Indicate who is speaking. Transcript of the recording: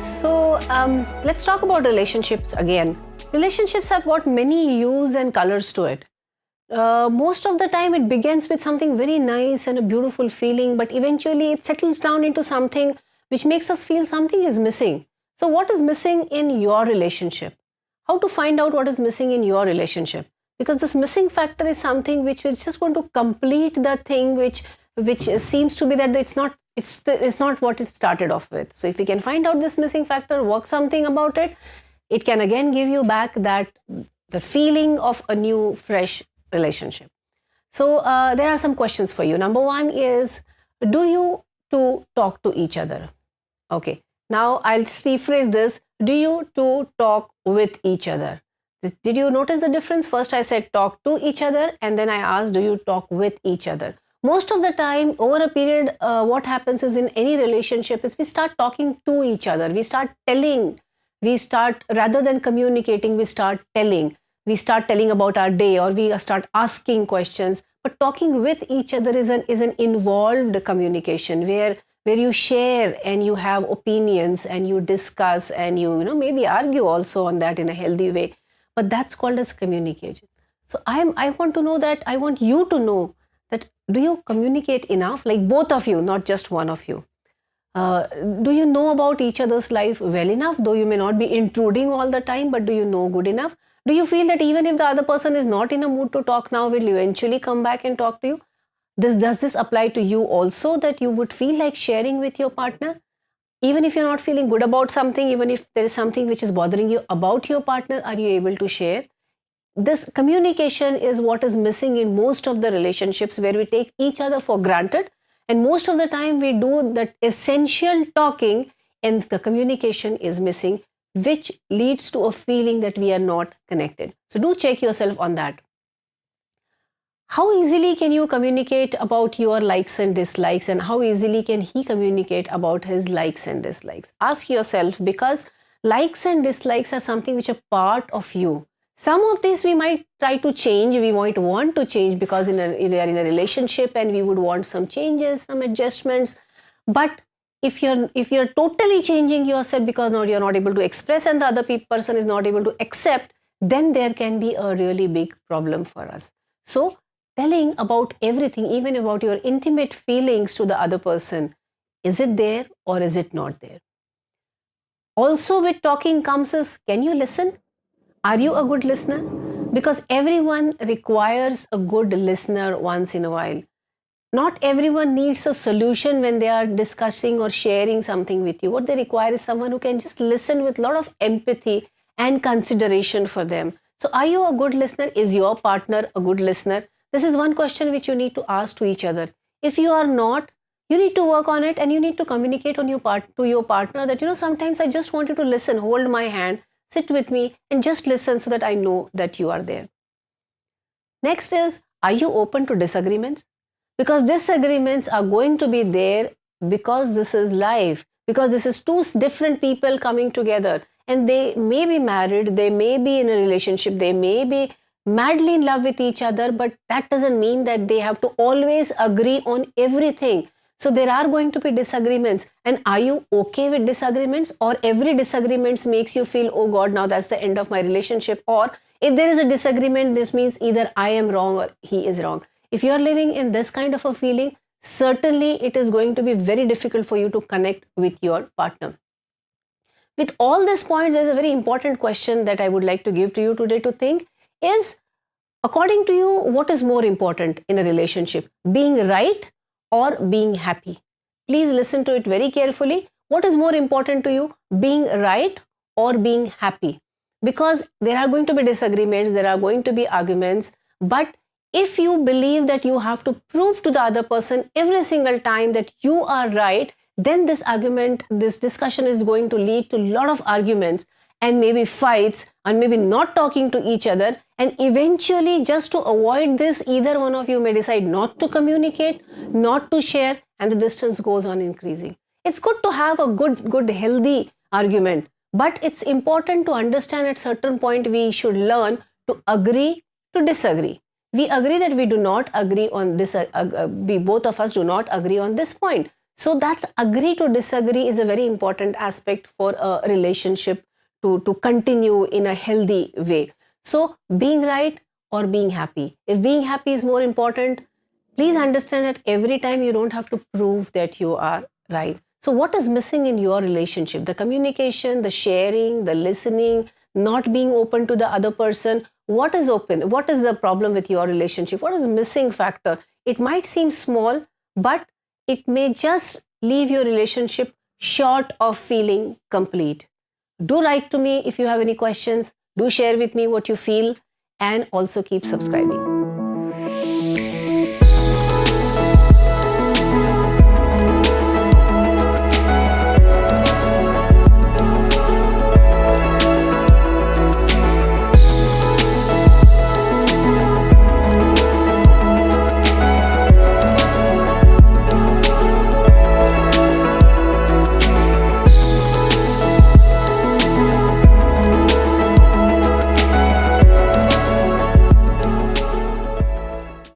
Speaker 1: Let's talk about relationships again. Relationships have got many hues and colors to it. Most of the time it begins with something very nice and a beautiful feeling, but eventually it settles down into something which makes us feel something is missing. So what is missing in your relationship? How to find out what is missing in your relationship? Because this missing factor is something which is just going to complete the thing which seems to be that it's not what it started off with. So if we can find out this missing factor, work something about it, it can again give you back that the feeling of a new fresh relationship. So there are some questions for you. Number one is, do you two talk to each other? Okay, now I'll just rephrase this. Do you two talk with each other? Did you notice the difference? First I said talk to each other, and then I asked, do you talk with each other? Most of the time over a period, what happens is in any relationship is we start talking to each other. We start telling, rather than communicating, we start telling. We start telling about our day, or we start asking questions. But talking with each other is an involved communication where you share and you have opinions and you discuss and you maybe argue also on that in a healthy way. But that's called as communication. So I want to know that, I want you to know that, do you communicate enough? Like both of you, not just one of you. Do you know about each other's life well enough? Though you may not be intruding all the time, but do you know good enough? Do you feel that even if the other person is not in a mood to talk now, will eventually come back and talk to you? Does this apply to you also, that you would feel like sharing with your partner? Even if you're not feeling good about something, even if there is something which is bothering you about your partner, are you able to share? This communication is what is missing in most of the relationships, where we take each other for granted. And most of the time we do that essential talking and the communication is missing, which leads to a feeling that we are not connected. So do check yourself on that. How easily can you communicate about your likes and dislikes, and how easily can he communicate about his likes and dislikes? Ask yourself, because likes and dislikes are something which are part of you. Some of these we might try to change, we might want to change because we are in a relationship and we would want some changes, some adjustments. But if you're totally changing yourself because now you're not able to express and the other person is not able to accept, then there can be a really big problem for us. So telling about everything, even about your intimate feelings to the other person, is it there or is it not there? Also with talking comes is, can you listen? Are you a good listener? Because everyone requires a good listener once in a while. Not everyone needs a solution when they are discussing or sharing something with you. What they require is someone who can just listen with a lot of empathy and consideration for them. So are you a good listener? Is your partner a good listener? This is one question which you need to ask to each other. If you are not, you need to work on it, and you need to communicate to your partner that, sometimes I just want you to listen, hold my hand, sit with me and just listen so that I know that you are there. Next is, are you open to disagreements? Because disagreements are going to be there, because this is life, because this is two different people coming together, and they may be married, they may be in a relationship, they may be madly in love with each other, but that doesn't mean that they have to always agree on everything. So there are going to be disagreements, and are you okay with disagreements, or every disagreement makes you feel, oh God, now that's the end of my relationship? Or if there is a disagreement, this means either I am wrong or he is wrong. If you are living in this kind of a feeling, certainly it is going to be very difficult for you to connect with your partner. With all these points, there's a very important question that I would like to give to you today to think is, according to you, what is more important in a relationship? Being right or being happy? Please listen to it very carefully. What is more important to you? Being right or being happy? Because there are going to be disagreements, there are going to be arguments, but if you believe that you have to prove to the other person every single time that you are right, then this discussion is going to lead to a lot of arguments and maybe fights, and maybe not talking to each other. And eventually, just to avoid this, either one of you may decide not to communicate, not to share, and the distance goes on increasing. It's good to have a good, healthy argument, but it's important to understand at certain point we should learn to agree to disagree. We agree that we do not agree on this, we both of us do not agree on this point. So that's agree to disagree is a very important aspect for a relationship to continue in a healthy way. So being right or being happy. If being happy is more important, please understand that every time you don't have to prove that you are right. So what is missing in your relationship? The communication, the sharing, the listening, not being open to the other person. What is open? What is the problem with your relationship? What is the missing factor? It might seem small, but it may just leave your relationship short of feeling complete. Do write to me if you have any questions. Do share with me what you feel, and also keep subscribing.